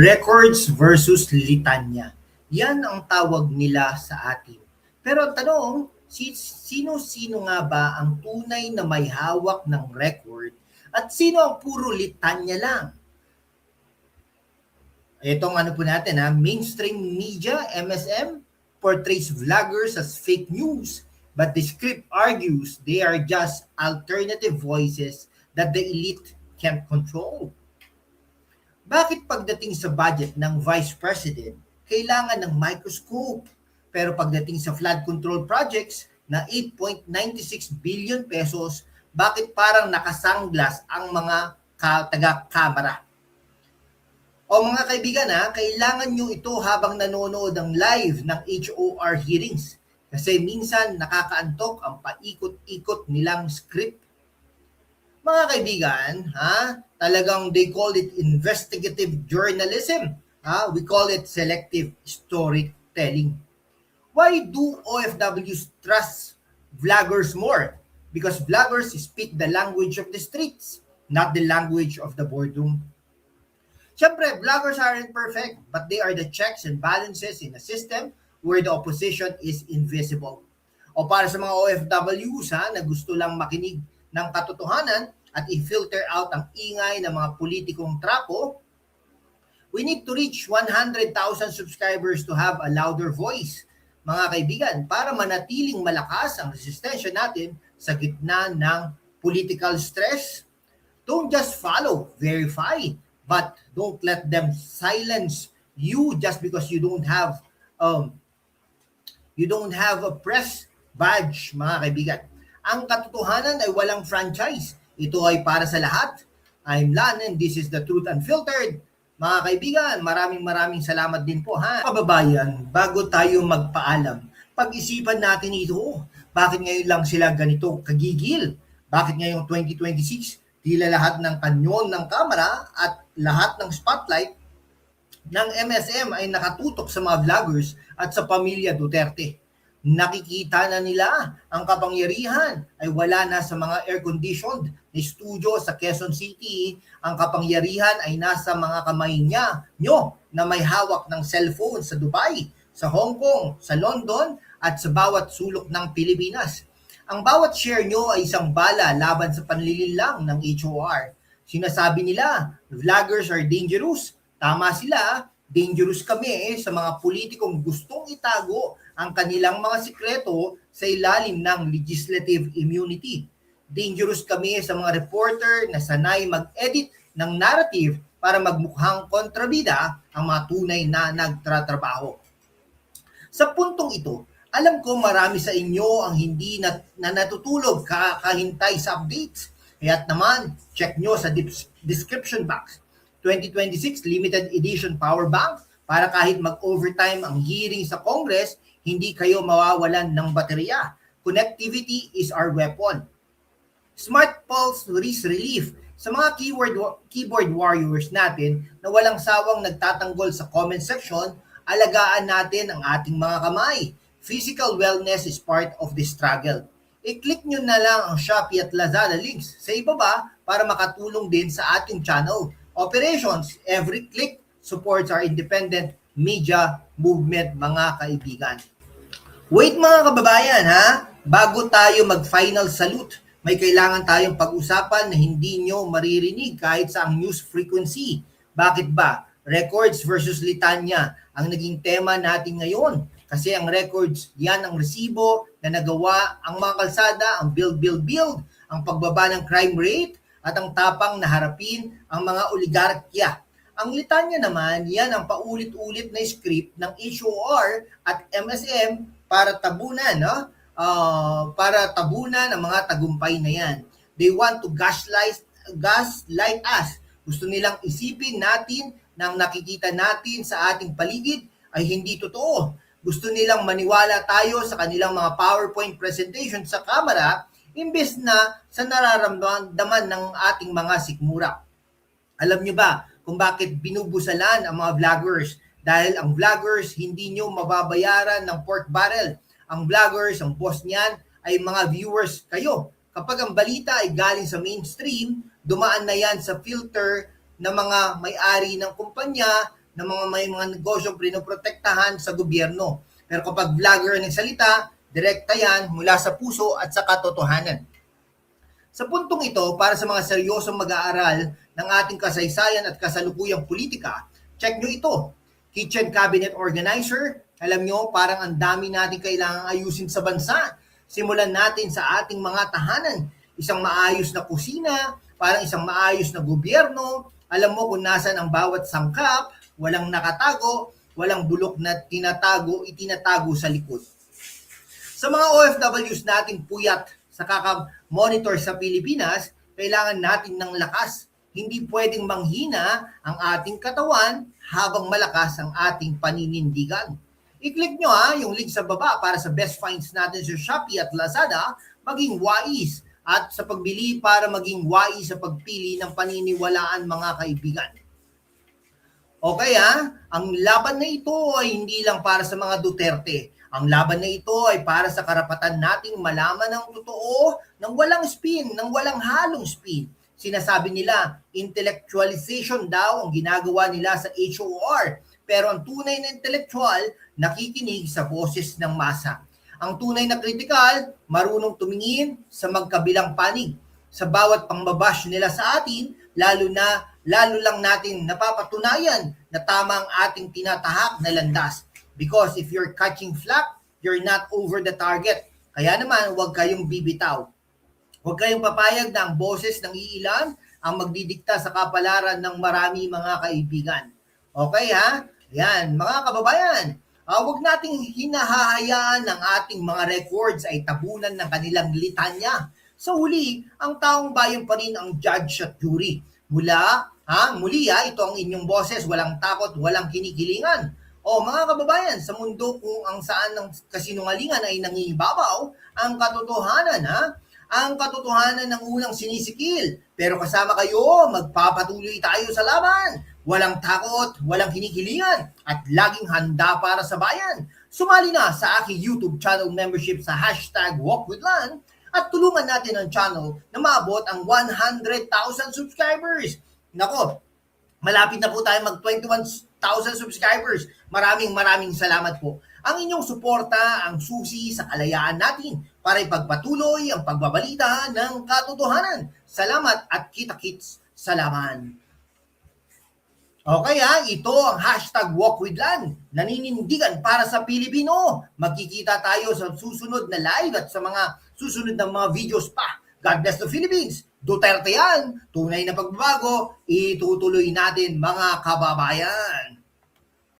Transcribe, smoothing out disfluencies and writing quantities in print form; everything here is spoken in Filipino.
Records versus litanya. Yan ang tawag nila sa atin. Pero ang tanong, sino-sino nga ba ang tunay na may hawak ng record at sino ang puro litanya lang? Itong ano po natin mainstream media, MSM, portrays vloggers as fake news, but the script argues they are just alternative voices that the elite can't control. Bakit pagdating sa budget ng Vice President, kailangan ng microscope? Pero pagdating sa flood control projects na 8.96 billion pesos, bakit parang nakasanglas ang mga taga-kamera? O mga kaibigan kailangan nyo ito habang nanonood ng live ng HOR hearings. Kasi minsan nakakaantok ang paikot-ikot nilang script. Mga kaibigan, talagang they call it investigative journalism. We call it selective storytelling. Why do OFWs trust vloggers more? Because vloggers speak the language of the streets, not the language of the boardroom. Siyempre, vloggers aren't perfect, but they are the checks and balances in a system where the opposition is invisible. O para sa mga OFWs na gusto lang makinig ng katotohanan at i-filter out ang ingay ng mga politikong trapo, we need to reach 100,000 subscribers to have a louder voice, mga kaibigan, para manatiling malakas ang resistensya natin sa gitna ng political stress. Don't just follow, verify, but don't let them silence you just because you don't have a press badge, mga kaibigan. Ang katotohanan ay walang franchise. Ito ay para sa lahat. I'm Lan and this is the Truth Unfiltered. Mga kaibigan, maraming salamat din po Kababayan, bago tayo magpaalam, pag-isipan natin ito. Bakit ngayon lang sila ganito kagigil? Bakit ngayong 2026, tila lahat ng kanyon ng kamera at lahat ng spotlight ng MSM ay nakatutok sa mga vloggers at sa pamilya Duterte? Nakikita na nila ang kapangyarihan ay wala na sa mga air-conditioned na studio sa Quezon City. Ang kapangyarihan ay nasa mga kamay nyo na may hawak ng cellphone sa Dubai, sa Hong Kong, sa London at sa bawat sulok ng Pilipinas. Ang bawat share nyo ay isang bala laban sa panlililang ng HOR. Sinasabi nila, vloggers are dangerous. Tama sila, dangerous kami sa mga politikong gustong itago ang kanilang mga sikreto sa ilalim ng legislative immunity. Dangerous kami sa mga reporter na sanay mag-edit ng narrative para magmukhang kontrabida ang mga tunay na nagtatrabaho. Sa puntong ito, alam ko marami sa inyo ang hindi natutulog kahintay sa updates. Kaya't naman, check nyo sa description box. 2026 limited edition power bank para kahit mag-overtime ang hearing sa Congress, hindi kayo mawawalan ng baterya. Connectivity is our weapon. Smart Pulse Wrist Relief sa mga keyboard warriors natin na walang sawang nagtatanggol sa comment section, alagaan natin ang ating mga kamay. Physical wellness is part of the struggle. I-click nyo na lang ang Shopee at Lazada links sa ibaba para makatulong din sa ating channel. Operations, every click supports our independent media movement, mga kaibigan. Wait mga kababayan bago tayo mag-final salute, may kailangan tayong pag-usapan na hindi nyo maririnig kahit sa ang news frequency. Bakit ba? Records versus litanya ang naging tema natin ngayon. Kasi ang records, yan ang resibo na nagawa ang mga kalsada, ang build, ang pagbaba ng crime rate, at ang tapang na harapin ang mga oligarkya. Ang litanya naman, yan ang paulit-ulit na script ng HOR at MSM para tabunan, ang mga tagumpay na yan. They want to gaslight us. Gusto nilang isipin natin na ang nakikita natin sa ating paligid ay hindi totoo. Gusto nilang maniwala tayo sa kanilang mga PowerPoint presentation sa kamera imbes na sa nararamdaman ng ating mga sikmura. Alam nyo ba kung bakit binubusalan ang mga vloggers? Dahil ang vloggers hindi nyo mababayaran ng pork barrel. Ang vloggers, ang boss niyan ay mga viewers kayo. Kapag ang balita ay galing sa mainstream, dumaan na yan sa filter ng mga may-ari ng kumpanya ng mga may mga negosyong pinoprotektahan sa gobyerno. Pero kapag vlogger ang salita, direkta yan mula sa puso at sa katotohanan. Sa puntong ito, para sa mga seryosong mag-aaral ng ating kasaysayan at kasalukuyang politika, check nyo ito. Kitchen Cabinet Organizer, alam nyo, parang ang dami natin kailangang ayusin sa bansa. Simulan natin sa ating mga tahanan. Isang maayos na kusina, parang isang maayos na gobyerno. Alam mo kung nasan ang bawat sangkap, walang nakatago, walang bulok na itinatago sa likod. Sa mga OFWs nating puyat sa kakamonitor sa Pilipinas, kailangan natin ng lakas. Hindi pwedeng manghina ang ating katawan habang malakas ang ating paninindigan. I-click nyo yung link sa baba para sa best finds natin sa Shopee at Lazada, maging wais at sa pagbili para maging wais sa pagpili ng paniniwalaan mga kaibigan. Okay ang laban na ito ay hindi lang para sa mga Duterte. Ang laban na ito ay para sa karapatan nating malaman ng totoo ng walang spin, ng walang halong spin. Sinasabi nila, intellectualization daw ang ginagawa nila sa HOR. Pero ang tunay na intellectual, nakikinig sa boses ng masa. Ang tunay na kritikal, marunong tumingin sa magkabilang panig. Sa bawat pangbabash nila sa atin, lalo lang natin napapatunayan na tama ang ating tinatahak na landas. Because if you're catching flack, you're not over the target. Kaya naman, huwag kayong bibitaw. Huwag kayong papayag na ang boses ng iilan ang magdidikta sa kapalaran ng marami mga kaibigan. Okay Yan, mga kababayan, huwag nating hinahahayaan ng ating mga records ay tabunan ng kanilang litanya. Sa huli, ang taong bayan pa rin ang judge at jury. Muli ito ang inyong boses, walang takot, walang kinikilingan. Mga kababayan, sa mundo kung ang saan ng kasinungalingan ay nangingibabaw, ang katotohanan ang katotohanan ng unang sinisikil. Pero kasama kayo, magpapatuloy tayo sa laban. Walang takot, walang kinikilingan, at laging handa para sa bayan. Sumali na sa aking YouTube channel membership sa #WalkWithLan at tulungan natin ang channel na maabot ang 100,000 subscribers. Nako, malapit na po tayo mag 21,000 subscribers. Maraming salamat po. Ang inyong suporta ang susi sa kalayaan natin para ipagpatuloy ang pagbabalita ng katotohanan. Salamat at kita-kits sa laban. Okay ito ang #WalkWithLan. Naninindigan para sa Pilipino. Magkikita tayo sa susunod na live at sa mga susunod na mga videos pa. God bless the Philippines. Duterte yan. Tunay na pagbabago, itutuloy natin mga kababayan.